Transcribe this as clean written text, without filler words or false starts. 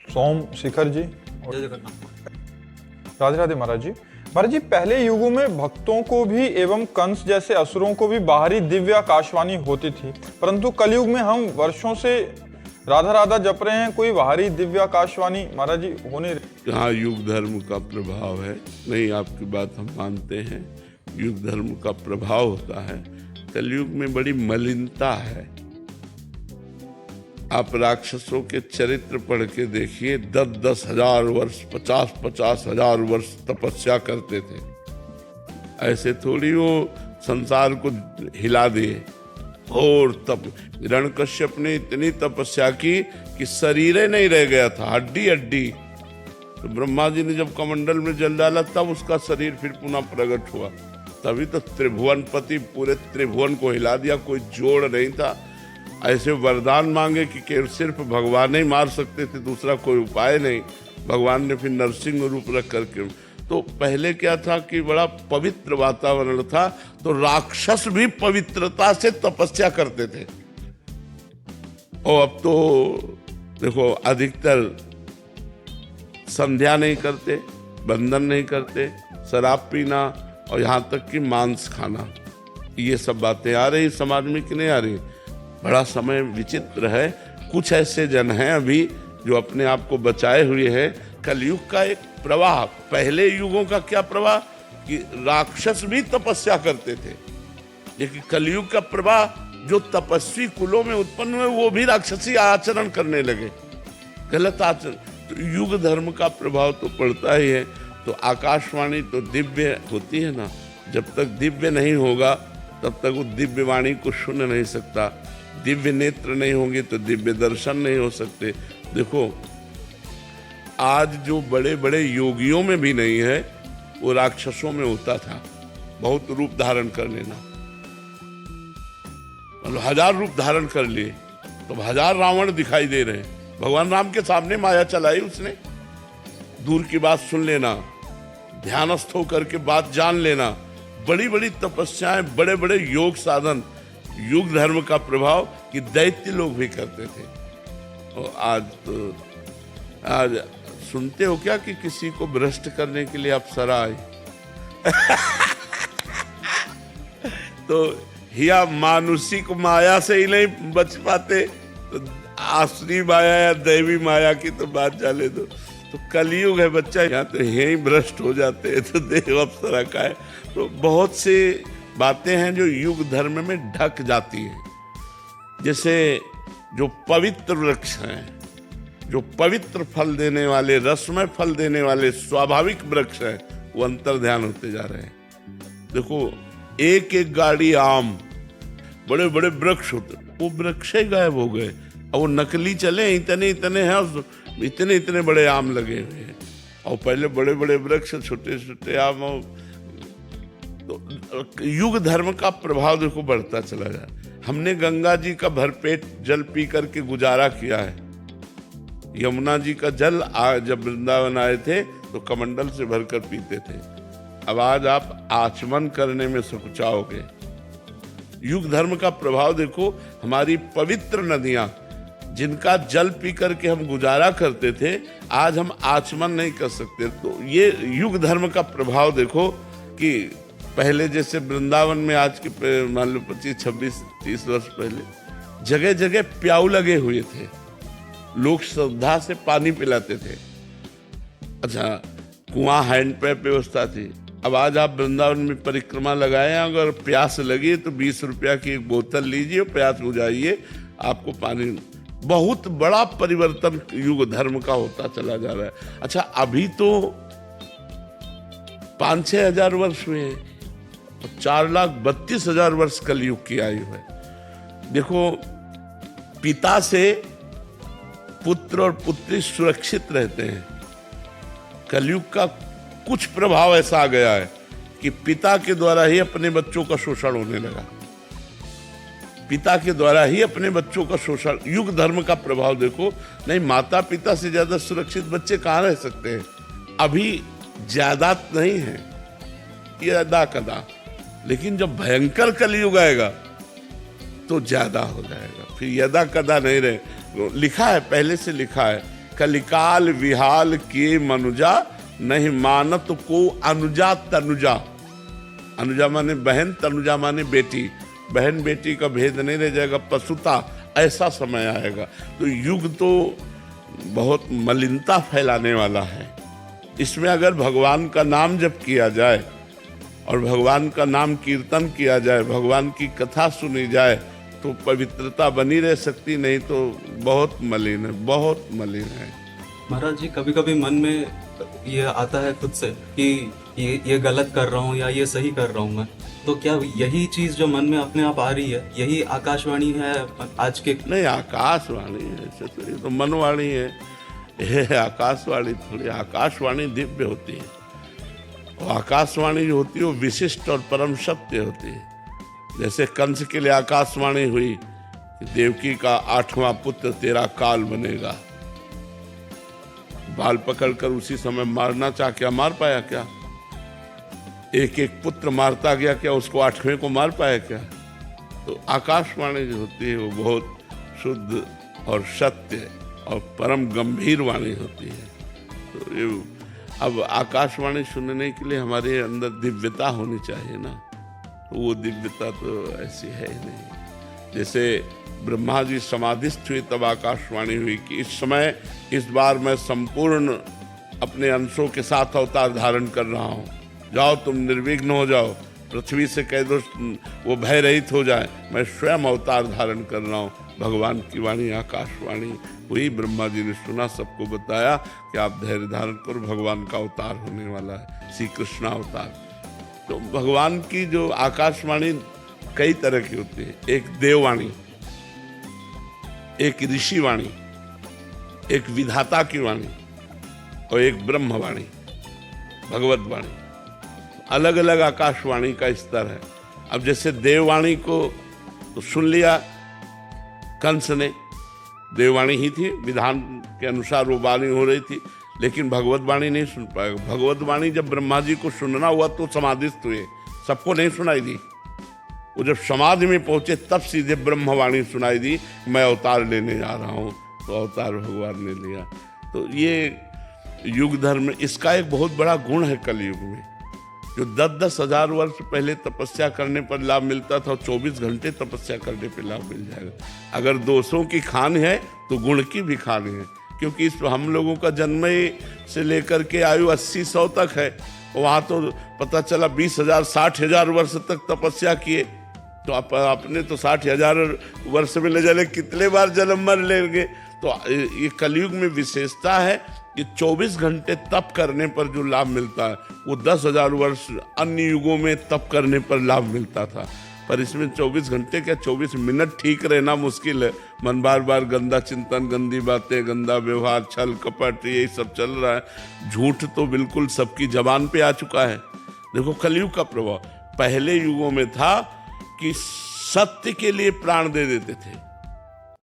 सोम शिखर जी। जय जगन्नाथ। राधे राधे महाराज जी। महाराज जी, पहले युगों में भक्तों को भी एवं कंस जैसे असुरों को भी बाहरी दिव्य आकाशवाणी होती थी, परंतु कलयुग में हम वर्षों से राधा राधा जप रहे हैं, कोई बाहरी दिव्य आकाशवाणी महाराज जी हो नहीं रही। हाँ, युग धर्म का प्रभाव है। नहीं, आपकी बात हम मानते हैं, युग धर्म का प्रभाव होता है। कलयुग में बड़ी मलिनता है। आप राक्षसों के चरित्र पढ़ के देखिए, 10-10 हजार वर्ष, 50-50 हजार वर्ष तपस्या करते थे। ऐसे थोड़ी वो संसार को हिला दिए। और तब हिरण्यकश्यप ने इतनी तपस्या की कि शरीर ही नहीं रह गया था, हड्डी हड्डी। तो ब्रह्मा जी ने जब कमंडल में जल डाला तब उसका शरीर फिर पुनः प्रकट हुआ। तभी तो त्रिभुवनपति पूरे त्रिभुवन को हिला दिया, कोई जोड़ नहीं था। ऐसे वरदान मांगे कि केवल सिर्फ भगवान ही मार सकते थे, दूसरा कोई उपाय नहीं। भगवान ने फिर नरसिंह रूप रख करके। तो पहले क्या था कि बड़ा पवित्र वातावरण था, तो राक्षस भी पवित्रता से तपस्या करते थे। और अब तो देखो, अधिकतर संध्या नहीं करते, बंधन नहीं करते, शराब पीना और यहाँ तक कि मांस खाना, ये सब बातें आ रही समाज में कि नहीं आ रही। बड़ा समय विचित्र है। कुछ ऐसे जन हैं अभी जो अपने आप को बचाए हुए हैं। कलयुग का एक प्रवाह, पहले युगों का क्या प्रवाह कि राक्षस भी तपस्या करते थे, लेकिन कलयुग का प्रवाह जो तपस्वी कुलों में उत्पन्न हुए वो भी राक्षसी आचरण करने लगे, गलत आचरण। तो युग धर्म का प्रभाव तो पड़ता ही है। तो आकाशवाणी तो दिव्य होती है ना, जब तक दिव्य नहीं होगा तब तक वो दिव्य वाणी को सुन नहीं सकता। दिव्य नेत्र नहीं होंगे तो दिव्य दर्शन नहीं हो सकते। देखो, आज जो बड़े बड़े योगियों में भी नहीं है, वो राक्षसों में होता था। बहुत रूप धारण कर लेना, मतलब 1000 रूप धारण कर लिए तो 1000 रावण दिखाई दे रहे हैं। भगवान राम के सामने माया चलाई उसने। दूर की बात सुन लेना, ध्यानस्थ होकर के बात जान लेना, बड़ी बड़ी तपस्याएं, बड़े बड़े योग साधन, युग धर्म का प्रभाव कि दैत्य लोग भी करते थे। और आज सुनते हो क्या कि किसी को भ्रष्ट करने के लिए अप्सरा आई। तो हिया मानुषिक माया से ही नहीं बच पाते, तो आसुरी माया या दैवी माया की तो बात जाने दो। तो कलयुग है बच्चा, यहाँ तो यही भ्रष्ट हो जाते हैं, तो देव अप्सरा का है। तो बहुत सी बातें हैं जो युग धर्म में ढक जाती हैं। जैसे जो पवित्र वृक्ष हैं, जो पवित्र फल देने वाले, रसमय फल देने वाले स्वाभाविक वृक्ष हैं, वो अंतर्ध्यान होते जा रहे हैं। देखो, एक एक गाड़ी आम, बड़े बड़े वृक्ष होते, वो वृक्ष ही गायब हो गए। और वो नकली चले, इतने इतने हैं, इतने इतने बड़े आम लगे हुए हैं। और पहले बड़े बड़े वृक्ष, छोटे छोटे आम। तो युग धर्म का प्रभाव देखो बढ़ता चला जाए। हमने गंगा जी का भरपेट जल पी करके गुजारा किया है। यमुना जी का जल जब वृंदावन आए थे तो कमंडल से भरकर पीते थे। अब आज आप आचमन करने में सकुचाओगे। युग धर्म का प्रभाव देखो, हमारी पवित्र नदियां जिनका जल पी करके हम गुजारा करते थे, आज हम आचमन नहीं कर सकते। तो ये युग धर्म का प्रभाव देखो कि पहले जैसे वृंदावन में आज के मान लो 25-26-30 वर्ष पहले जगह जगह प्याऊ लगे हुए थे, लोग श्रद्धा से पानी पिलाते थे। अच्छा, कुआं हैंडपैप व्यवस्था थी। अब आज आप वृंदावन में परिक्रमा लगाए, अगर प्यास लगी तो 20 रुपया की एक बोतल लीजिए, प्यास बुझाइए, आपको पानी। बहुत बड़ा परिवर्तन युग धर्म का होता चला जा रहा है। अच्छा, अभी तो 5-6 हजार वर्ष हुए हैं, 4,32,000 वर्ष कलयुग की आयु है। देखो, पिता से पुत्र और पुत्री सुरक्षित रहते हैं। कलयुग का कुछ प्रभाव ऐसा आ गया है कि पिता के द्वारा ही अपने बच्चों का शोषण होने लगा। पिता के द्वारा ही अपने बच्चों का शोषण। युग धर्म का प्रभाव देखो। नहीं, माता पिता से ज्यादा सुरक्षित बच्चे कहाँ रह सकते हैं। अभी ज्यादा नहीं है, ये अदा कदा, लेकिन जब भयंकर कलयुग आएगा तो ज्यादा हो जाएगा। फिर यदा कदा नहीं रहे। लिखा है, पहले से लिखा है, कलिकाल विहाल किए मनुजा, नहीं मानत को अनुजा तनुजा। अनुजा माने बहन, तनुजा माने बेटी। बहन बेटी का भेद नहीं रह जाएगा, पशुता, ऐसा समय आएगा। तो युग तो बहुत मलिनता फैलाने वाला है। इसमें अगर भगवान का नाम जप किया जाए और भगवान का नाम कीर्तन किया जाए, भगवान की कथा सुनी जाए, तो पवित्रता बनी रह सकती, नहीं तो बहुत मलिन है, बहुत मलिन है। महाराज जी, कभी कभी मन में ये आता है खुद से कि ये गलत कर रहा हूँ या ये सही कर रहा हूँ मैं, तो क्या यही चीज जो मन में अपने आप आ रही है, यही आकाशवाणी है आज के? नहीं, आकाशवाणी है, ऐसे तो ये तो मनवाणी है, ये आकाशवाणी थोड़ी। आकाशवाणी दिव्य होती है, और आकाशवाणी जो होती है वो विशिष्ट और परम सत्य होती है। जैसे कंस के लिए आकाशवाणी हुई कि देवकी का 8वां पुत्र तेरा काल बनेगा। बाल पकड़कर उसी समय मारना चाह, क्या मार पाया? क्या एक एक पुत्र मारता गया, क्या उसको 8वें को मार पाया? क्या? तो आकाशवाणी जो होती है वो बहुत शुद्ध और सत्य और परम गंभीर वाणी होती है। तो ये अब आकाशवाणी सुनने के लिए हमारे अंदर दिव्यता होनी चाहिए ना, तो वो दिव्यता तो ऐसी है ही नहीं। जैसे ब्रह्मा जी समाधिस्थ हुए तब आकाशवाणी हुई कि इस समय, इस बार मैं संपूर्ण अपने अंशों के साथ अवतार धारण कर रहा हूँ, जाओ तुम निर्विघ्न हो जाओ, पृथ्वी से कह दो वो भय रहित हो जाए, मैं स्वयं अवतार धारण कर रहा हूँ। भगवान की वाणी आकाशवाणी हुई, ब्रह्मा जी ने सुना, सबको बताया कि आप धैर्य धारण करो, भगवान का अवतार होने वाला है, श्री कृष्ण अवतार। तो भगवान की जो आकाशवाणी कई तरह की होती है, एक देववाणी, एक ऋषिवाणी, एक विधाता की वाणी और एक ब्रह्मवाणी, भगवत वाणी। अलग अलग आकाशवाणी का स्तर है। अब जैसे देववाणी को तो सुन लिया कंस ने, देववाणी ही थी, विधान के अनुसार वो वाणी हो रही थी, लेकिन भगवत वाणी नहीं सुन पाएगा। भगवत वाणी जब ब्रह्मा जी को सुनना हुआ तो समाधिस्थ हुए, सबको नहीं सुनाई दी। वो जब समाधि में पहुंचे तब सीधे ब्रह्मवाणी सुनाई दी, मैं अवतार लेने जा रहा हूँ, तो अवतार भगवान ने लिया। तो ये युग धर्म, इसका एक बहुत बड़ा गुण है कलयुग में। जो 10-10 हजार वर्ष पहले तपस्या करने पर लाभ मिलता था, 24 घंटे तपस्या करने पर लाभ मिल जाएगा। अगर दोषों की खान है तो गुण की भी खान है, क्योंकि इस हम लोगों का जन्म से लेकर के आयु 80-100 तक है, वहाँ तो पता चला 20,000 60,000 वर्ष तक तपस्या किए। तो अपने तो 60,000 वर्ष में ले जाने कितने बार जन्म मर लेंगे। तो ये कलयुग में विशेषता है कि 24 घंटे तप करने पर जो लाभ मिलता है वो 10,000 वर्ष अन्य युगों में तप करने पर लाभ मिलता था। पर इसमें 24 घंटे क्या 24 मिनट ठीक रहना मुश्किल है। मन बार बार गंदा चिंतन, गंदी बातें, गंदा व्यवहार, छल कपट, यही सब चल रहा है। झूठ तो बिल्कुल सबकी जबान पे आ चुका है। देखो कलयुग का प्रभाव। पहले युगों में था कि सत्य के लिए प्राण दे देते थे,